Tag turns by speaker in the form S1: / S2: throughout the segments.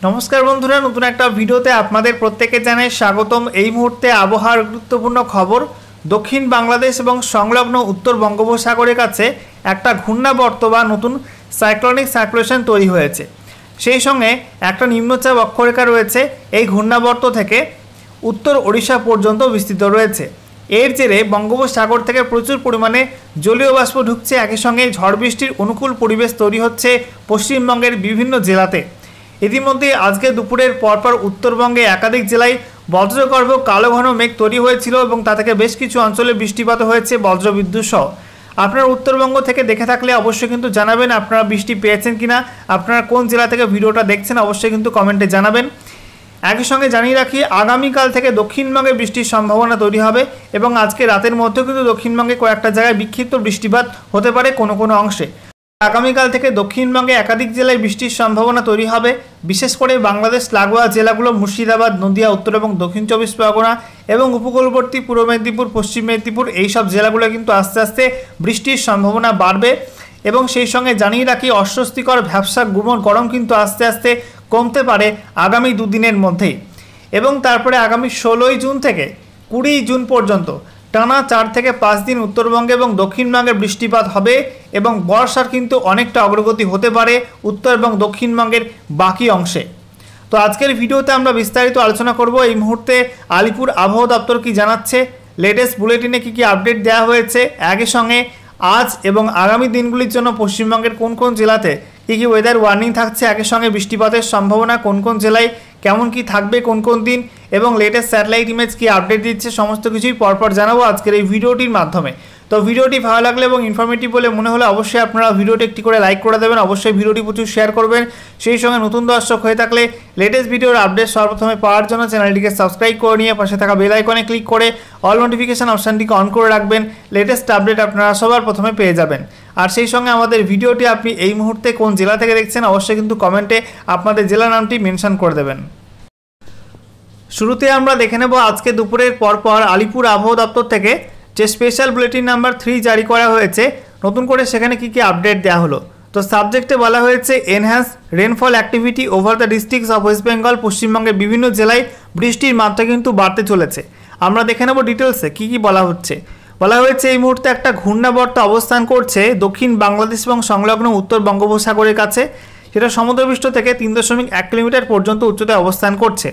S1: नमस्कार बंधुरा नतून एक भिडियोते आपनादेर प्रत्येके जानाई स्वागतम। এই মুহূর্তে আবহাওয়ার গুরুত্বপূর্ণ খবর। দক্ষিণ বাংলাদেশ এবং সংলগ্ন উত্তর বঙ্গোপসাগরের কাছে একটা ঘূর্ণাবর্ত বা নতুন সাইক্লোনিক সার্কুলেশন তৈরি হয়েছে। সেই সঙ্গে একটা নিম্নচাপ অক্ষরেখা রয়েছে। এই ঘূর্ণাবর্ত থেকে উত্তর ওড়িশা পর্যন্ত বিস্তৃত রয়েছে। এর জেরে বঙ্গোপসাগর থেকে প্রচুর পরিমাণে জলীয় বাষ্প ঢুকছে। একই সঙ্গে ঝড় বৃষ্টির অনুকূল পরিবেশ তৈরি হচ্ছে পশ্চিমবঙ্গের বিভিন্ন জেলাতে। ইতিমধ্যে আজকে দুপুরের পরপর উত্তরবঙ্গে একাধিক জেলায় বজ্রগর্ভ কালো ঘন মেঘ তৈরি হয়েছিল এবং তা থেকে বেশ কিছু অঞ্চলে বৃষ্টিপাত হয়েছে বজ্রবিদ্যুৎ সহ। আপনারা উত্তরবঙ্গ থেকে দেখে থাকলে অবশ্যই কিন্তু জানাবেন আপনারা বৃষ্টি পেয়েছেন কিনা, আপনারা কোন জেলা থেকে ভিডিওটা দেখছেন অবশ্যই কিন্তু কমেন্টে জানাবেন। একই সঙ্গে জানিয়ে রাখি আগামীকাল থেকে দক্ষিণবঙ্গে বৃষ্টির সম্ভাবনা তৈরি হবে এবং আজকে রাতের মধ্যেও কিন্তু দক্ষিণবঙ্গে কয়েকটা জায়গায় বিক্ষিপ্ত বৃষ্টিপাত হতে পারে কোনো কোনো অংশে। আগামীকাল থেকে দক্ষিণবঙ্গে একাধিক জেলায় বৃষ্টির সম্ভাবনা তৈরি হবে। বিশেষ করে বাংলাদেশ লাগোয়া জেলাগুলো মুর্শিদাবাদ, নদিয়া, উত্তর এবং দক্ষিণ চব্বিশ পরগনা এবং উপকূলবর্তী পূর্ব মেদিনীপুর, পশ্চিম মেদিনীপুর এইসব জেলাগুলো কিন্তু আস্তে আস্তে বৃষ্টির সম্ভাবনা বাড়বে। এবং সেই সঙ্গে জানিয়ে রাখি অস্বস্তিকর ভ্যাপসা গুমোট গরম কিন্তু আস্তে আস্তে কমতে পারে আগামী দুদিনের মধ্যেই। এবং তারপরে আগামী 16ই জুন থেকে 20ই জুন পর্যন্ত টানা 4 থেকে 5 দিন উত্তরবঙ্গে এবং দক্ষিণবঙ্গে বৃষ্টিপাত হবে এবং বর্ষার কিন্তু অনেকটা অগ্রগতি হতে পারে উত্তর এবং দক্ষিণবঙ্গের বাকি অংশে। তো আজকের ভিডিওতে আমরা বিস্তারিত আলোচনা করব এই মুহূর্তে আলিপুর আবহাওয়া দপ্তর কি জানাচ্ছে, লেটেস্ট বুলেটিনে কী কী আপডেট দেওয়া হয়েছে, একই সঙ্গে আজ এবং আগামী দিনগুলির জন্য পশ্চিমবঙ্গের কোন কোন জেলাতে কী কী ওয়েদার ওয়ার্নিং থাকছে, একই সঙ্গে বৃষ্টিপাতের সম্ভাবনা কোন কোন জেলায় কেমন কি থাকবে কোন কোন দিন এবং লেটেস্ট স্যাটেলাইট ইমেজ কি আপডেট দিচ্ছে সমস্ত কিছুই পরপর জানাবো আজকের এই ভিডিওটির মাধ্যমে। তো ভিডিওটি ভালো লাগলে এবং ইনফরমেটিভ বলে মনে হলে অবশ্যই আপনারা ভিডিওটি একটি করে লাইক করে দেবেন, অবশ্যই ভিডিওটি প্রচুর শেয়ার করবেন। সেই সঙ্গে নতুন দর্শক হয়ে থাকলে লেটেস্ট ভিডিওর আপডেট সর্বপ্রথমে পাওয়ার জন্য চ্যানেলটিকে সাবস্ক্রাইব করে নিয়ে পাশে থাকা বেল আইকনে ক্লিক করে অল নোটিফিকেশন অপশানটিকে অন করে রাখবেন। লেটেস্ট আপডেট আপনারা সবার প্রথমে পেয়ে যাবেন। আর সেই সঙ্গে আমাদের ভিডিওটি আপনি এই মুহূর্তে কোন জেলা থেকে দেখছেন অবশ্যই কিন্তু কমেন্টে আপনাদের জেলার নামটি মেনশন করে দেবেন। শুরুতে আমরা দেখে নেব আজকে দুপুরের পরপর আলিপুর আবহাওয়া দপ্তর থেকে যে স্পেশাল বুলেটিন নাম্বার 3 জারি করা হয়েছে, নতুন করে সেখানে কী কী আপডেট দেওয়া হলো। তো সাবজেক্টে বলা হয়েছে enhance rainfall activity over the districts of West Bengal. পশ্চিমবঙ্গের বিভিন্ন জেলায় বৃষ্টির মাত্রা কিন্তু বাড়তে চলেছে। আমরা দেখে নেব ডিটেলসে কী কী বলা হচ্ছে। বলা হয়েছে এই মুহূর্তে একটা ঘূর্ণাবর্ত অবস্থান করছে দক্ষিণ বাংলাদেশ এবং সংলগ্ন উত্তর বঙ্গোপসাগরের কাছে। সেটা সমুদ্রপৃষ্ঠ থেকে 3.1 কিলোমিটার পর্যন্ত উচ্চতায় অবস্থান করছে।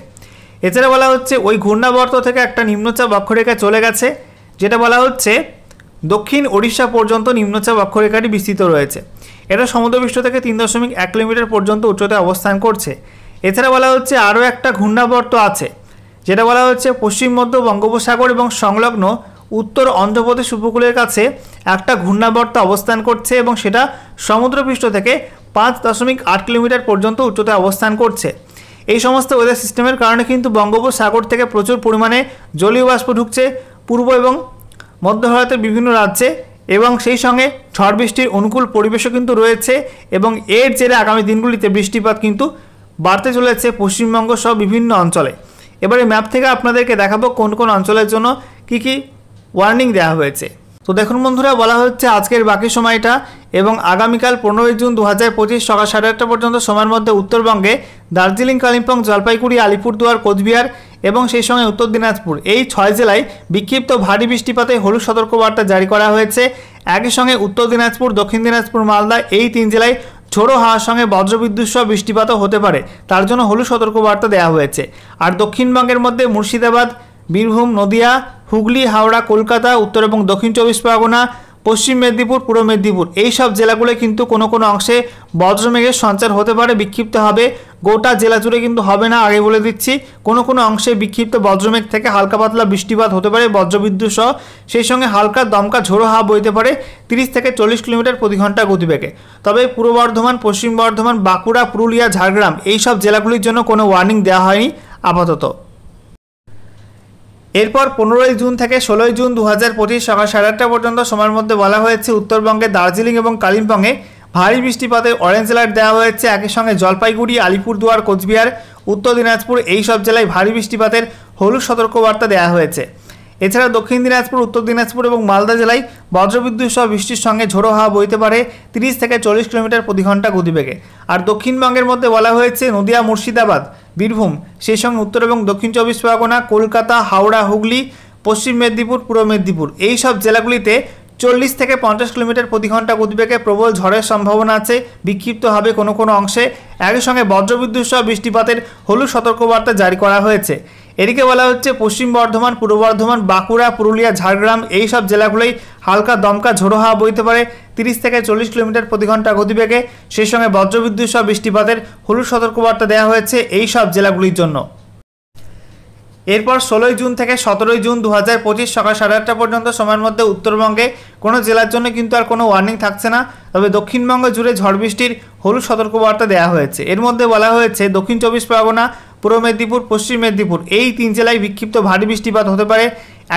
S1: এছাড়া বলা হচ্ছে ওই ঘূর্ণাবর্ত থেকে একটা নিম্নচাপ অক্ষরেখা চলে গেছে, যেটা বলা হচ্ছে দক্ষিণ ওড়িশা পর্যন্ত নিম্নচাপ অক্ষরেখাটি বিস্তৃত রয়েছে। এটা সমুদ্রপৃষ্ঠ থেকে 3.1 কিলোমিটার পর্যন্ত উচ্চতায় অবস্থান করছে। এছাড়া বলা হচ্ছে আরও একটা ঘূর্ণাবর্ত আছে, যেটা বলা হচ্ছে পশ্চিম মধ্য বঙ্গোপসাগর এবং সংলগ্ন উত্তর অন্ধ্রপ্রদেশ উপকূলের কাছে একটা ঘূর্ণাবর্ত অবস্থান করছে এবং সেটা সমুদ্রপৃষ্ঠ থেকে 5.8 কিলোমিটার পর্যন্ত উচ্চতায় অবস্থান করছে। এই সমস্ত ওয়েদার সিস্টেমের কারণে কিন্তু বঙ্গোপসাগর থেকে প্রচুর পরিমাণে জলীয় বাষ্প ঢুকছে পূর্ব এবং মধ্য ভারতের বিভিন্ন রাজ্যে এবং সেই সঙ্গে ঝড় বৃষ্টির অনুকূল পরিবেশও কিন্তু রয়েছে এবং এর জেরে আগামী দিনগুলিতে বৃষ্টিপাত কিন্তু বাড়তে চলেছে পশ্চিমবঙ্গ সহ বিভিন্ন অঞ্চলে। এবারে ম্যাপ থেকে আপনাদেরকে দেখাবো কোন কোন অঞ্চলের জন্য কী কী ওয়ার্নিং দেওয়া হয়েছে। তো দেখুন বন্ধুরা, বলা হচ্ছে আজকের বাকি সময়টা এবং আগামীকাল 15ই জুন 2025 সকাল 8:30 পর্যন্ত সময়ের মধ্যে উত্তরবঙ্গে দার্জিলিং, কালিম্পং, জলপাইগুড়ি, আলিপুরদুয়ার, কোচবিহার এবং সেই সঙ্গে উত্তর দিনাজপুর এই 6 জেলায় বিক্ষিপ্ত ভারী বৃষ্টিপাতে হলুদ সতর্কবার্তা জারি করা হয়েছে। একই সঙ্গে উত্তর দিনাজপুর, দক্ষিণ দিনাজপুর, মালদা এই 3 জেলায় ঝোড়ো হাওয়ার সঙ্গে বজ্রবিদ্যুৎ সহ বৃষ্টিপাতও হতে পারে, তার জন্য হলুদ সতর্কবার্তা দেওয়া হয়েছে। আর দক্ষিণবঙ্গের মধ্যে মুর্শিদাবাদ, বীরভূম, নদিয়া, হুগলি, হাওড়া, কলকাতা, উত্তর এবং দক্ষিণ চব্বিশ পরগনা, পশ্চিম মেদিনীপুর, পূর্ব মেদিনীপুর এই সব জেলাগুলো কিন্তু কোনো কোনো অংশে বজ্রমেঘের সঞ্চার হতে পারে, বিক্ষিপ্ত হবে। গোটা জেলা জুড়ে কিন্তু হবে না, আগে বলে দিচ্ছি। কোনো কোনো অংশে বিক্ষিপ্ত বজ্রমেঘ থেকে হালকা পাতলা বৃষ্টিপাত হতে পারে বজ্রবিদ্যুৎ সহ। সেই সঙ্গে হালকা দমকা ঝোড়ো হাওয়া বইতে পারে 30 থেকে 40 কিলোমিটার প্রতি ঘন্টা গতিবেগে। তবে পূর্ব বর্ধমান, পশ্চিম বর্ধমান, বাঁকুড়া, পুরুলিয়া, ঝাড়গ্রাম এই সব জেলাগুলির জন্য কোনো ওয়ার্নিং দেওয়া হয়নি আপাতত। এরপর 15ই জুন থেকে 16ই জুন 2025 সকাল 8:30 পর্যন্ত সময়ের মধ্যে বলা হয়েছে উত্তরবঙ্গে দার্জিলিং এবং কালিম্পংয়ে ভারী বৃষ্টিপাতের অরেঞ্জ অ্যালার্ট দেওয়া হয়েছে। একই সঙ্গে জলপাইগুড়ি, আলিপুরদুয়ার, কোচবিহার, উত্তর দিনাজপুর এই সব জেলায় ভারী বৃষ্টিপাতের হলুদ সতর্কবার্তা দেওয়া হয়েছে। এছাড়া দক্ষিণ দিনাজপুর, উত্তর দিনাজপুর এবং মালদা জেলায় বজ্রবিদ্যুৎ সহ বৃষ্টির সঙ্গে ঝোড়ো হাওয়া বইতে পারে 30 থেকে 40 কিলোমিটার প্রতি ঘন্টা গতিবেগে। আর দক্ষিণবঙ্গের মধ্যে বলা হয়েছে নদিয়া, মুর্শিদাবাদ, বীরভূম, সেই সঙ্গে উত্তর এবং দক্ষিণ 24 পরগনা, কলকাতা, হাওড়া, হুগলি, পশ্চিম মেদিনীপুর, পূর্ব মেদিনীপুর এই সব জেলাগুলিতে 40 থেকে 50 কিলোমিটার প্রতি ঘন্টা গতিবেগে প্রবল ঝড়ের সম্ভাবনা আছে। বিক্ষিপ্ত হবে কোনো কোনো অংশে। একই সঙ্গে বজ্রবিদ্যুৎ সহ বৃষ্টিপাতের হলুদ সতর্কবার্তা জারি করা হয়েছে। এদিকে বলা হচ্ছে পশ্চিম বর্ধমান, পূর্ব বর্ধমান, বাঁকুড়া, পুরুলিয়া, ঝাড়গ্রাম এই সব জেলাগুলোই হালকা দমকা ঝোড়ো হাওয়া বইতে পারে 30 থেকে 40 কিলোমিটার প্রতি ঘন্টা গতিবেগে। সেই সঙ্গে বজ্রবিদ্যুৎ সহ বৃষ্টিপাতের হলুদ সতর্কবার্তা দেওয়া হয়েছে এই সব জেলাগুলির জন্য। এরপর 16 জুন থেকে 17 জুন 2025 সকাল 8:30 পর্যন্ত সময়ের মধ্যে উত্তরবঙ্গে কোনো জেলার জন্য কিন্তু আর কোনো ওয়ার্নিং থাকছে না। তবে দক্ষিণবঙ্গ জুড়ে ঝড় বৃষ্টির হলুদ সতর্কবার্তা দেওয়া হয়েছে। এর মধ্যে বলা হয়েছে দক্ষিণ 24 পরগনা, পূর্ব মেদিনীপুর, পশ্চিম মেদিনীপুর এই 3 জেলায় বিক্ষিপ্ত ভারী বৃষ্টিপাত হতে পারে।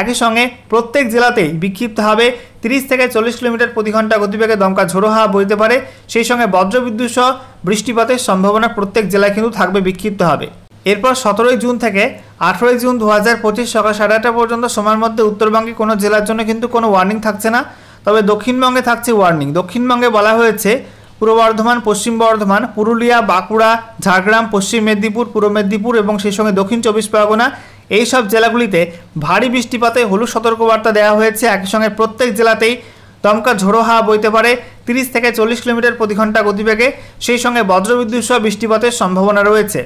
S1: একই সঙ্গে প্রত্যেক জেলাতেই বিক্ষিপ্ত হবে 30 থেকে 40 কিলোমিটার প্রতি ঘন্টা গতিবেগে দমকা ঝোড়ো হাওয়া বইতে পারে। সেই সঙ্গে বজ্রবিদ্যুৎ সহ বৃষ্টিপাতের সম্ভাবনা প্রত্যেক জেলায় কিন্তু থাকবে, বিক্ষিপ্ত হবে। এরপর 17 জুন থেকে 18 জুন 2025 সকাল 8:30 পর্যন্ত সময়ের মধ্যে উত্তরবঙ্গে কোনো জেলার জন্য কিন্তু কোনো ওয়ার্নিং থাকছে না। তবে দক্ষিণবঙ্গে থাকছে ওয়ার্নিং। দক্ষিণবঙ্গে বলা হয়েছে পূর্ব বর্ধমান, পশ্চিম বর্ধমান, পুরুলিয়া, বাঁকুড়া, ঝাড়গ্রাম, পশ্চিম মেদিনীপুর, পূর্ব মেদিনীপুর এবং সেই সঙ্গে দক্ষিণ 24 পরগনা এই সব জেলাগুলিতে ভারী বৃষ্টিপাতে হলুদ সতর্কবার্তা দেওয়া হয়েছে। একই সঙ্গে প্রত্যেক জেলাতেই দমকা ঝোড়ো হাওয়া বইতে পারে 30 থেকে 40 কিলোমিটার প্রতি ঘন্টা গতিবেগে। সেই সঙ্গে বজ্রবিদ্যুৎ সহ বৃষ্টিপাতের সম্ভাবনা রয়েছে।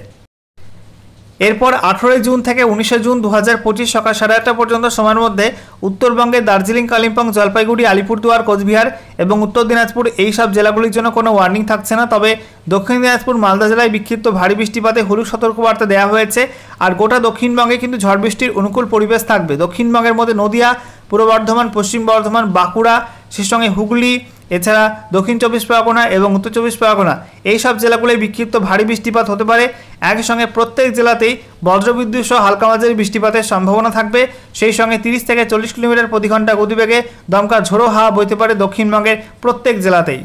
S1: এরপর 18 জুন থেকে 19 জুন 2025 সকাল 8:30 পর্যন্ত সময়ের মধ্যে উত্তরবঙ্গে দার্জিলিং, কালিম্পং, জলপাইগুড়ি, আলিপুরদুয়ার, কোচবিহার এবং উত্তর দিনাজপুর এই সব জেলাগুলির জন্য কোনো ওয়ার্নিং থাকছে না। তবে দক্ষিণ দিনাজপুর, মালদা জেলায় বিক্ষিপ্ত ভারী বৃষ্টিপাতে হলুদ সতর্কবার্তা দেওয়া হয়েছে। আর গোটা দক্ষিণবঙ্গে কিন্তু ঝড় বৃষ্টির অনুকূল পরিবেশ থাকবে। দক্ষিণবঙ্গের মধ্যে নদিয়া, পূর্ব বর্ধমান, পশ্চিম বর্ধমান, বাঁকুড়া, সেই সঙ্গে হুগলি, এছাড়া দক্ষিণ 24 পরগনা এবং উত্তর 24 পরগনা এই সব জেলাগুলোয় বিক্ষিপ্ত ভারী বৃষ্টিপাত হতে পারে। একই সঙ্গে প্রত্যেক জেলাতেই বজ্রবিদ্যুৎ সহ হালকা মাঝারি বৃষ্টিপাতের সম্ভাবনা থাকবে। সেই সঙ্গে 30 থেকে 40 কিলোমিটার প্রতি ঘন্টা গতিবেগে দমকা ঝোড়ো হাওয়া বইতে পারে দক্ষিণবঙ্গের প্রত্যেক জেলাতেই।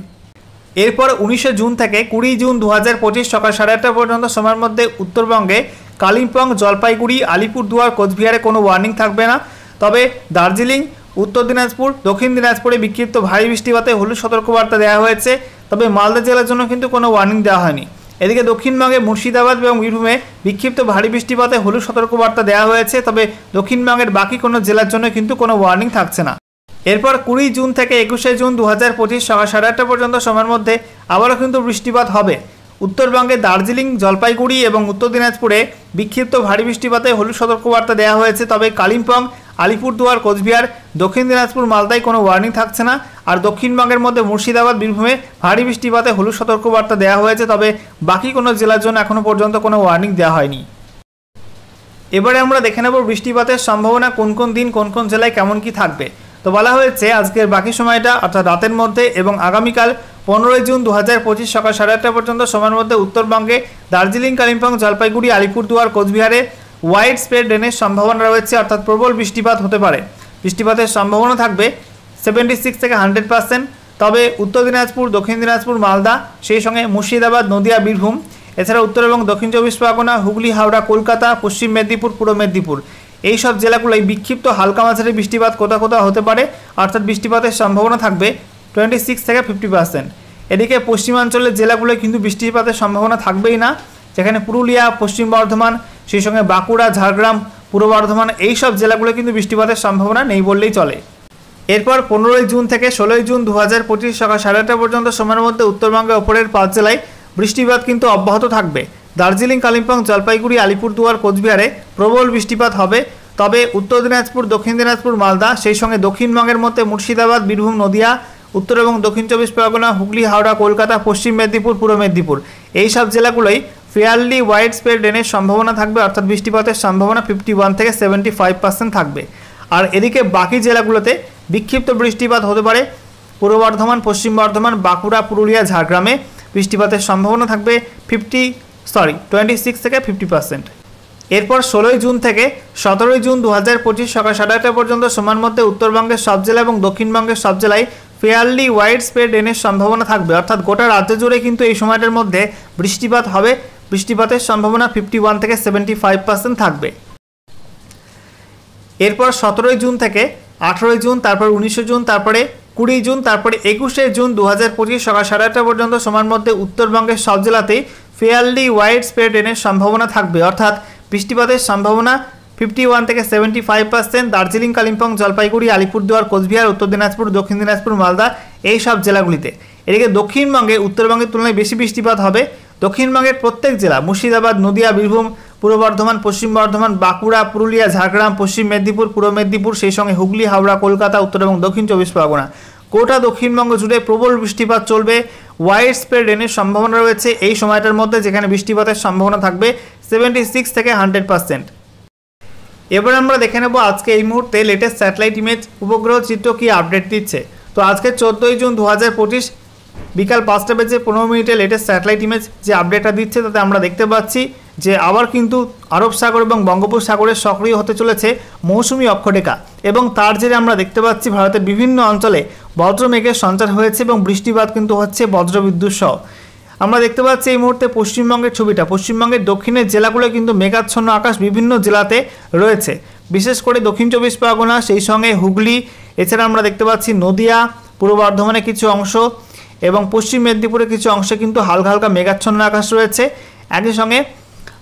S1: এরপর 19 জুন থেকে 20 জুন 2025 সকাল 8:30 পর্যন্ত সময়ের মধ্যে উত্তরবঙ্গে কালিম্পং, জলপাইগুড়ি, আলিপুরদুয়ার, কোচবিহারে কোনো ওয়ার্নিং থাকবে না। তবে দার্জিলিং, উত্তর দিনাজপুর, দক্ষিণ দিনাজপুরে বিক্ষিপ্ত ভারী বৃষ্টিপাতে হলুদ সতর্কবার্তা দেওয়া হয়েছে। তবে মালদা জেলার জন্য কিন্তু কোনো ওয়ার্নিং দেওয়া হয়নি। এদিকে দক্ষিণবঙ্গে মুর্শিদাবাদ এবং বীরভূমে বিক্ষিপ্ত ভারী বৃষ্টিপাতে হলুদ সতর্কবার্তা দেওয়া হয়েছে। তবে দক্ষিণবঙ্গের বাকি কোনো জেলার জন্য কিন্তু কোনো ওয়ার্নিং থাকছে না। এরপর 20 জুন থেকে 21 জুন 2025 সকাল 8:30 পর্যন্ত সময়ের মধ্যে আবারও কিন্তু বৃষ্টিপাত হবে। উত্তরবঙ্গে দার্জিলিং, জলপাইগুড়ি এবং উত্তর দিনাজপুরে বিক্ষিপ্ত ভারী বৃষ্টিপাতে হলুদ সতর্কবার্তা দেওয়া হয়েছে। তবে কালিম্পং, আলিপুরদুয়ার, কোচবিহার, দক্ষিণ দিনাজপুর, মালদায় কোনো ওয়ার্নিং থাকছে না। আর দক্ষিণবঙ্গের মধ্যে মুর্শিদাবাদ, বীরভূমে ভারী বৃষ্টিপাতে হলুদ সতর্কবার্তা দেওয়া হয়েছে। তবে বাকি কোনো জেলার জন্য এখনও পর্যন্ত কোনো ওয়ার্নিং দেওয়া হয়নি। এবারে আমরা দেখে নেব বৃষ্টিপাতের সম্ভাবনা কোন কোন দিন কোন কোন জেলায় কেমন কি থাকবে। তো বলা হয়েছে আজকের বাকি সময়টা অর্থাৎ রাতের মধ্যে এবং আগামীকাল 15 জুন 2025 সকাল 8:30 পর্যন্ত সময়ের মধ্যে উত্তরবঙ্গে দার্জিলিং, কালিম্পং, জলপাইগুড়ি, আলিপুরদুয়ার, কোচবিহারে ওয়াইড স্প্রেড রেনের সম্ভাবনা রয়েছে, অর্থাৎ প্রবল বৃষ্টিপাত হতে পারে। বৃষ্টিপাতের সম্ভাবনা থাকবে 76 থেকে 100%। তবে উত্তর দিনাজপুর, দক্ষিণ দিনাজপুর, মালদা, সেই সঙ্গে মুর্শিদাবাদ, নদিয়া, বীরভূম, এছাড়া উত্তর এবং দক্ষিণ 24 পরগনা, হুগলি, হাওড়া, কলকাতা, পশ্চিম মেদিনীপুর, পূর্ব মেদিনীপুর এই সব জেলাগুলোয় বিক্ষিপ্ত হালকা মাঝারি বৃষ্টিপাত কোথাও কোথাও হতে পারে, অর্থাৎ বৃষ্টিপাতের সম্ভাবনা থাকবে 26 থেকে 50%। এদিকে পশ্চিমাঞ্চলের জেলাগুলোয় কিন্তু বৃষ্টিপাতের সম্ভাবনা থাকবেই না, যেখানে পুরুলিয়া, পশ্চিম বর্ধমান, সেই সঙ্গে বাঁকুড়া, ঝাড়গ্রাম, পূর্ব বর্ধমান এই সব জেলাগুলো কিন্তু বৃষ্টিপাতের সম্ভাবনা নেই বললেই চলে। এরপর 15 জুন থেকে 16 জুন 2025 সকাল 8:30 পর্যন্ত সময়ের মধ্যে উত্তরবঙ্গের ওপরের 5 জেলায় বৃষ্টিপাত কিন্তু অব্যাহত থাকবে। দার্জিলিং, কালিম্পং, জলপাইগুড়ি, আলিপুরদুয়ার, কোচবিহারে প্রবল বৃষ্টিপাত হবে। তবে উত্তর দিনাজপুর, দক্ষিণ দিনাজপুর, মালদা, সেই সঙ্গে দক্ষিণবঙ্গের মধ্যে মুর্শিদাবাদ, বীরভূম, নদিয়া, উত্তর এবং দক্ষিণ 24 পরগনা, হুগলি, হাওড়া, কলকাতা, পশ্চিম মেদিনীপুর, পূর্ব মেদিনীপুর এই সব জেলাগুলোই ফেয়ারলি ওয়াইড স্প্রেড রেনের সম্ভাবনা থাকবে, অর্থাৎ বৃষ্টিপাতের সম্ভাবনা 51 থেকে 75% থাকবে। আর এদিকে বাকি জেলাগুলোতে বিক্ষিপ্ত বৃষ্টিপাত হতে পারে। পূর্ব বর্ধমান, পশ্চিম বর্ধমান, বাঁকুড়া, পুরুলিয়া, ঝাড়গ্রামে বৃষ্টিপাতের সম্ভাবনা থাকবে 26 থেকে 50%। এরপর 16 জুন থেকে 17 জুন 2025 সকাল 8:30 পর্যন্ত সময়ের মধ্যে উত্তরবঙ্গের সব জেলা এবং দক্ষিণবঙ্গের সব জেলায় ফেয়ারলি ওয়াইড স্প্রেড রেনের সম্ভাবনা থাকবে, অর্থাৎ গোটা রাজ্য জুড়ে কিন্তু এই সময়টার মধ্যে বৃষ্টিপাত হবে। বৃষ্টিপাতের সম্ভাবনা 51 থেকে 75% থাকবে। এরপর 17 জুন থেকে 18 জুন, তারপর 19 জুন, তারপরে 20 জুন, তারপরে 21 জুন 2025 সকাল 8:30 পর্যন্ত সময়ের মধ্যে উত্তরবঙ্গের সব জেলাতেই ফেয়ারলি ওয়াইড স্প্রেড রেনের সম্ভাবনা থাকবে, অর্থাৎ বৃষ্টিপাতের সম্ভাবনা 51 থেকে 75%। দার্জিলিং, কালিম্পং, জলপাইগুড়ি, আলিপুরদুয়ার, কোচবিহার, উত্তর দিনাজপুর, দক্ষিণ দিনাজপুর, মালদা এই সব জেলাগুলিতে। এদিকে দক্ষিণবঙ্গে উত্তরবঙ্গের তুলনায় বেশি বৃষ্টিপাত হবে। দক্ষিণবঙ্গের প্রত্যেক জেলা মুর্শিদাবাদ, নদিয়া, বীরভূম, পূর্ব বর্ধমান, পশ্চিম বর্ধমান, বাঁকুড়া, পুরুলিয়া, ঝাড়গ্রাম, পশ্চিম মেদিনীপুর, পূর্ব মেদিনীপুর, সেই সঙ্গে হুগলি, হাওড়া, কলকাতা, উত্তর এবং দক্ষিণ 24 পরগনা, গোটা দক্ষিণবঙ্গ জুড়ে প্রবল বৃষ্টিপাত চলবে। ওয়াইড স্প্রেড রেনের সম্ভাবনা রয়েছে এই সময়টার মধ্যে, যেখানে বৃষ্টিপাতের সম্ভাবনা থাকবে 76 থেকে 100%। এবার আমরা দেখে নেব আজকে এই মুহূর্তে লেটেস্ট স্যাটেলাইট ইমেজ উপগ্রহ চিত্র কি আপডেট দিচ্ছে। তো আজকে 14 জুন 2025 বিকাল 5:15 লেটেস্ট স্যাটেলাইট ইমেজ যে আপডেটটা দিচ্ছে, তাতে আমরা দেখতে পাচ্ছি যে আবার কিন্তু আরব সাগর এবং বঙ্গোপসাগরে সক্রিয় হতে চলেছে মৌসুমি অক্ষরেখা, এবং তার জেরে আমরা দেখতে পাচ্ছি ভারতের বিভিন্ন অঞ্চলে বজ্রমেঘের সঞ্চার হয়েছে এবং বৃষ্টিপাত কিন্তু হচ্ছে বজ্রবিদ্যুৎ সহ। আমরা দেখতে পাচ্ছি এই মুহূর্তে পশ্চিমবঙ্গের ছবিটা, পশ্চিমবঙ্গের দক্ষিণের জেলাগুলো কিন্তু মেঘাচ্ছন্ন আকাশ বিভিন্ন জেলাতে রয়েছে, বিশেষ করে দক্ষিণ 24 পরগনা, সেই সঙ্গে হুগলি, এছাড়া আমরা দেখতে পাচ্ছি নদিয়া, পূর্ব বর্ধমানের কিছু অংশ এবং পশ্চিম মেদিনীপুরের কিছু অংশে কিন্তু হালকা হালকা মেঘাচ্ছন্ন আকাশ রয়েছে। একই সঙ্গে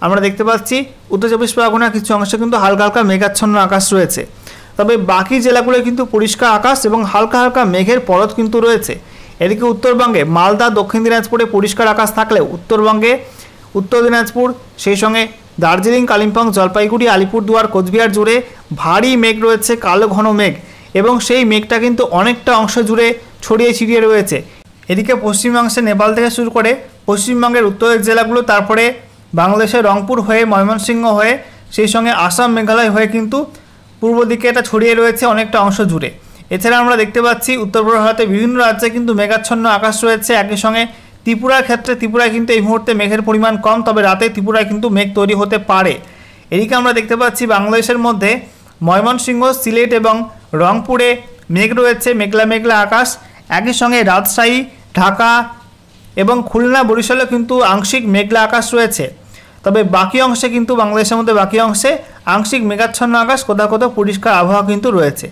S1: আমরা দেখতে পাচ্ছি উত্তর 24 পরগনার কিছু অংশে কিন্তু হালকা হালকা মেঘাচ্ছন্ন আকাশ রয়েছে। তবে বাকি জেলাগুলো কিন্তু পরিষ্কার আকাশ এবং হালকা হালকা মেঘের পরত কিন্তু রয়েছে। এদিকে উত্তরবঙ্গে মালদা, দক্ষিণ দিনাজপুরে পরিষ্কার আকাশ থাকলেও উত্তরবঙ্গে উত্তর দিনাজপুর, সেই সঙ্গে দার্জিলিং, কালিম্পং, জলপাইগুড়ি, আলিপুরদুয়ার, কোচবিহার জুড়ে ভারী মেঘ রয়েছে, কালো ঘন মেঘ, এবং সেই মেঘটা কিন্তু অনেকটা অংশ জুড়ে ছড়িয়ে ছিটিয়ে রয়েছে। এদিকে পশ্চিমাংশে নেপাল থেকে শুরু করে পশ্চিমবঙ্গের উত্তরের জেলাগুলো, তারপরে বাংলাদেশের রংপুর হয়ে, ময়মনসিংহ হয়ে, সেই সঙ্গে আসাম, মেঘালয় হয়ে কিন্তু পূর্ব দিকে এটা ছড়িয়ে রয়েছে অনেকটা অংশ জুড়ে। এছাড়া আমরা দেখতে পাচ্ছি উত্তর পূর্ব ভারতে বিভিন্ন রাজ্যে কিন্তু মেঘাচ্ছন্ন আকাশ রয়েছে। একই সঙ্গে ত্রিপুরার ক্ষেত্রে, ত্রিপুরায় কিন্তু এই মুহূর্তে মেঘের পরিমাণ কম, তবে রাতে ত্রিপুরায় কিন্তু মেঘ তৈরি হতে পারে। এদিকে আমরা দেখতে পাচ্ছি বাংলাদেশের মধ্যে ময়মনসিংহ, সিলেট এবং রংপুরে মেঘ রয়েছে, মেঘলা মেঘলা আকাশ। একই সঙ্গে রাজশাহী, ঢাকা এবং খুলনা, বরিশালে কিন্তু আংশিক মেঘলা আকাশ রয়েছে। তবে বাকি অংশে কিন্তু বাংলাদেশের মধ্যে বাকি অংশে আংশিক মেঘাচ্ছন্ন আকাশ, কোথাও কোথাও পরিষ্কার আবহাওয়া কিন্তু রয়েছে।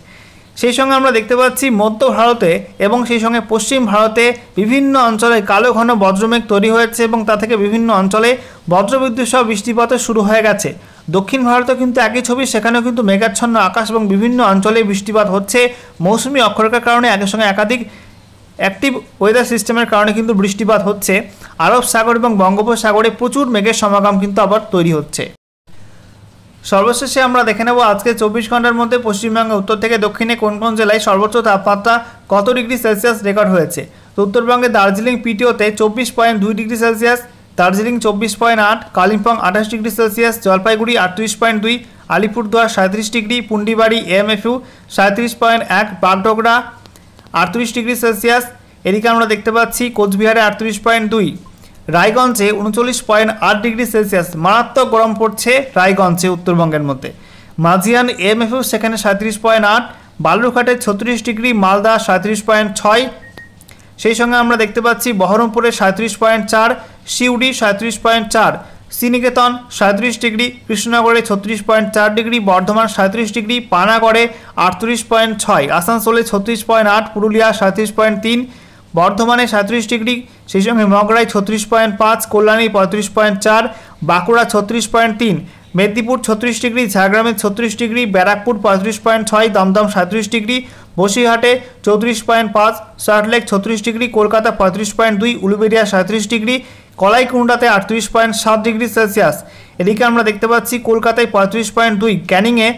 S1: সেই সঙ্গে আমরা দেখতে পাচ্ছি মধ্য ভারতে এবং সেই সঙ্গে পশ্চিম ভারতে বিভিন্ন অঞ্চলে কালো ঘন বজ্রমেঘ তৈরি হয়েছে এবং তা থেকে বিভিন্ন অঞ্চলে বজ্রবিদ্যুৎ সহ বৃষ্টিপাতও শুরু হয়ে গেছে। দক্ষিণ ভারতে কিন্তু একই ছবি, সেখানেও কিন্তু মেঘাচ্ছন্ন আকাশ এবং বিভিন্ন অঞ্চলে বৃষ্টিপাত হচ্ছে মৌসুমি অক্ষরেখার কারণে। একই সঙ্গে একাধিক অ্যাক্টিভ ওয়েদার সিস্টেমের কারণে কিন্তু বৃষ্টিপাত হচ্ছে। আরব সাগর এবং বঙ্গোপসাগরে প্রচুর মেঘের সমাগম কিন্তু আবার তৈরি হচ্ছে। সর্বশেষে আমরা দেখে নেব আজকে 24 ঘন্টার মধ্যে পশ্চিমবঙ্গে উত্তর থেকে দক্ষিণে কোন কোন জেলায় সর্বোচ্চ তাপমাত্রা কত ডিগ্রি সেলসিয়াস রেকর্ড হয়েছে। তো উত্তরবঙ্গে দার্জিলিং পিটিওতে 24.2 degree Celsius, Darjeeling 24.8, Kalimpong 28 degree Celsius, Jalpaiguri 38.2, Alipurduar 37 degree, Pundibari AMFU 37.1, Bagdogra 38 degree Celsius. এদিকে আমরা দেখতে পাচ্ছি কোচবিহারে 38.2, রায়গঞ্জে 39.8 ডিগ্রি সেলসিয়াস। মারাত্মক গরম পড়ছে রায়গঞ্জে উত্তরবঙ্গের মধ্যে। মাঝিয়ান এএমএফইউ সেখানে 37.8, বালুরঘাটে 36 ডিগ্রি, মালদা 37.6। সেই সঙ্গে আমরা দেখতে পাচ্ছি বহরমপুরে 37.4, সিউড়ি 37.4, শ্রীনিকেতন 37 ডিগ্রি, কৃষ্ণনগরে 36.4 ডিগ্রি, বর্ধমান 37 ডিগ্রি, পানাগড়ে 38.6, আসানসোলে 36.8, পুরুলিয়া 37.3, বর্ধমানে 37 ডিগ্রি, সেই সঙ্গে মগরায় 36.5, কল্যাণী 35.4, বাঁকুড়া 36.3, মেদিনীপুর 36 ডিগ্রি, ঝাড়গ্রামে 36 ডিগ্রি, ব্যারাকপুর 35.6, দমদম 37 ডিগ্রি, বসিরহাটে 34.5, Salt Lake 36 degree, Kolkata 35.2, Uluberia 37 degree, কলাইকুণ্ডাতে 38.7 ডিগ্রি সেলসিয়াস। এদিকে আমরা দেখতে পাচ্ছি কলকাতায় 35.2, ক্যানিংয়ে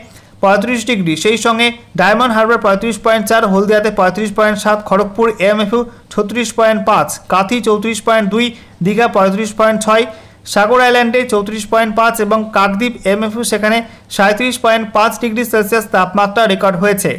S1: 35 ডিগ্রি, সেই সঙ্গে ডায়মন্ড হারবার 35.4, হলদিয়াতে 35.7, খড়গপুর এএমএফইউ 36.5, কাথি 34.2, দীঘা 35.6, সাগর আইল্যান্ডে 34.5 এবং কাকদ্বীপ এএমএফইউ সেখানে 37.5 ডিগ্রি সেলসিয়াস তাপমাত্রা রেকর্ড হয়েছে।